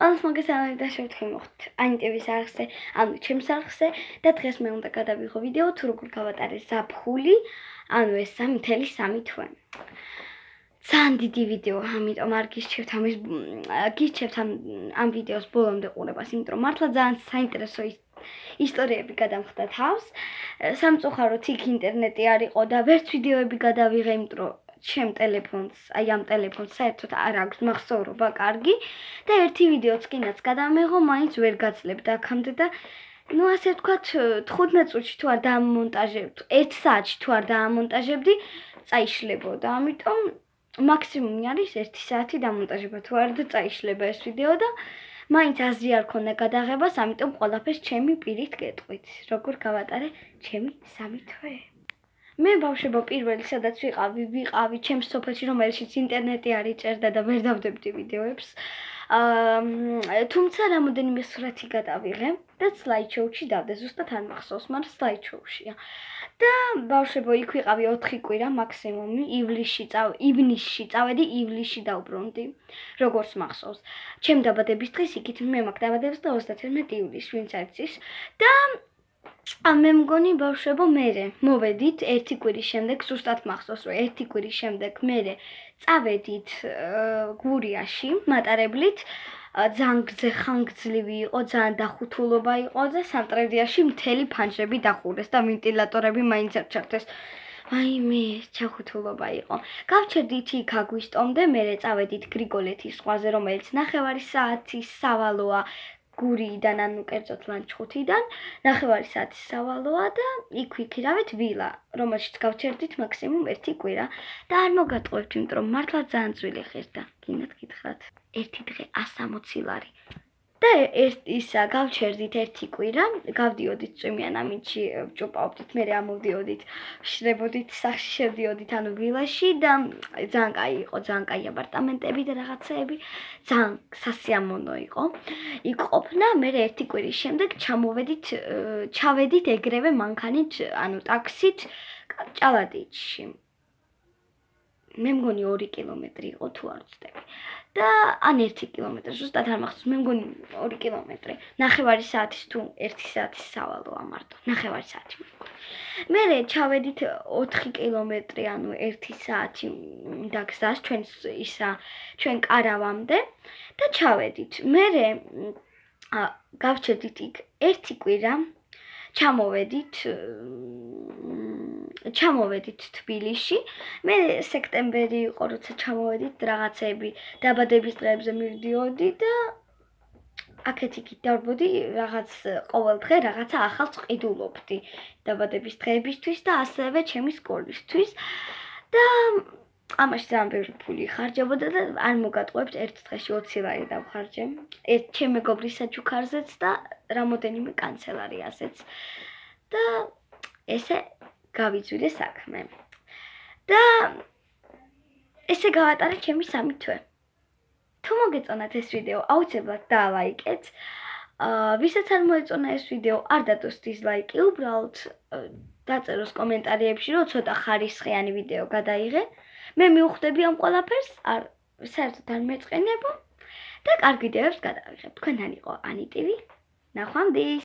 ყველას მოგესალმებით და შევთხი მოხდით ანიტების არხზე, ანუ ჩემს არხზე და დღეს მე უნდა გადავიღო ვიდეო თუ როგორ გავატარე ზაფხული, ანუ ეს 3.3 თვე. ძალიან დიდი ვიდეო, ამიტომ არ გირჩევთ ამ ვიდეოს ბოლომდე ყურებას, იმიტომ რომ მართლა ძალიან საინტერესო ისტორიები გადამხდა თავს. სამწუხაროდ იქ ინტერნეტი არ იყო და ვერც ვიდეოები გადავიღე, იმიტომ რომ ჩემ ტელეფონს, აი ამ ტელეფონს საერთოდ არ აქვს მახსოვრობა კარგი და ერთი ვიდეოც კიდაც გადამეღო, მაინც ვერ გაცლებდა აქამდე და ასე ვთქვათ 15 წუთში თუ არ დაამონტაჟებთ, 1 საათში თუ არ დაამონტაჟებდი, წაიშლებოდა. ამიტომ მაქსიმუმი არის 1 საათი დამონტაჟება, თუ არა და წაიშლება ეს ვიდეო და მაინც აზრი არ ქონდა გადაღებას, ამიტომ ყველაფერს ჩემი პირით გეტყვით, როგორ გავატარე ჩემი 3 თვე. მე ბავშვებო პირველი სადაც ვიყავი ჩემს სოფელში, რომელშიც ინტერნეტი არ იჭერდა და ვერ დავდებდი ვიდეოებს. თუმცა რამოდენიმე სურათი გადავიღე და slideshow-ში დავდე, ზუსტად არ მახსოვს, მაგრამ slideshow-შია. და ბავშვებო იქ ვიყავი 4 კვირა მაქსიმუმი, ივნისში წავედი, ივლისში დავბრუნდი, როგორც მახსოვს. ჩემ დაბადების დღეს იქით მე მაქვს დაბადების დღე 31 ივლისს, ვინც არ იცის და მე მგონი ბავშვებო მერე მოვედით 1 კვირის შემდეგ, ზუსტად მახსოვს რომ 1 კვირის შემდეგ მერე წავედით გურიაში მატარებლით, ძალიან ხანგრძლივი იყო, ძალიან დახუთულობა იყო და სამტრედიაში მთელი ფანჯრები დახურეს და ვენტილატორები მაინც არ ჩართეს. მე ჩახუთულობა იყო. გავჩერდით იქ აგვისტომდე, მერე წავედით გრიგოლეთის ზღვაზე, რომელიც 9 საათის სავალოა. გურიიდან, ანუ კერძოდ ლანჩხუთიდან, 9 საათის სავალოა და იქ ვიქირავეთ ვილა, რომელშიც გავჩერდით მაქსიმუმ 1 კვირა და არ მოგატყუებთ, იმიტომ რომ მართლა ძალიან ძველი ხერდა, გინდათ გითხრათ. 1 დღე 160 ლარი. და გავჩერდით 1 კვირა, გავდიოდით წვიმიან ამინდში, ვჭუპავდით, მერე ამოვდიოდით, ვშრებოდით, სახში შევდიოდით, ანუ ვილაში და ძალიან კაი იყო, ძალიან კაი აპარტამენტები და რაღაცეები, ძალიან სასიამოვნო იყო. იქ ყოფნა, მერე 1 კვირის შემდეგ ჩავედით ეგრევე მანქანით, ანუ ტაქსით ჭალადიჩში. მე მგონი 2 კილომეტრი იყო, თუ არ ვცდები. და ან 1 კილომეტრი, ზუსტად არ მახსოვს, მე მგონი 2 კილომეტრი. 9 საათის თუ 1 საათის სავალოა მარტო, 9 საათი. მერე ჩავედით 4 კილომეტრი, ანუ 1 საათი და გზას ჩვენ კარავამდე და ჩავედით. მერე გავჩერდით იქ 1 კვირა, ჩამოვედით თბილისში. მე სექტემბერი იყო, როცა ჩამოვედით, რაღაცეები დაბადების დღეებზე მივდიოდი და აქეთ იქით დავბოდი, რაღაც ყოველ დღე რაღაცა ახალს ვყიდულობდი დაბადების დღეებისთვის და ასევე ჩემი სკოლისთვის და ამაში ძალიან ბევრი ფული ხარჯებოდა და არ მოგატყუებთ, ერთ დღეში 20 ლარი დავხარჯე. ჩემ მეგობრის საჩუქარზეც და რამოდენიმე კანცელარიაზეც. და ესე გავიწვიდე საქმე. და ესე გავატარე ჩემი 3 თვე. თუ მოგეწონათ ეს ვიდეო, აუცილებლად დაალაიკეთ. ვისაც არ მოეწონა ეს ვიდეო, არ დადოს დიზლაიკი, უბრალოდ დაწეროს კომენტარებში, რომ ცოტა ხარისხიანი ვიდეო გადაიღე. მე მივხვდები ამ ყველაფერს, საერთოდ არ მეწყენებო და კარგი ვიდეოებს გადავიღებ. თქვენთან იყო ანიტივი. ნახვამდის.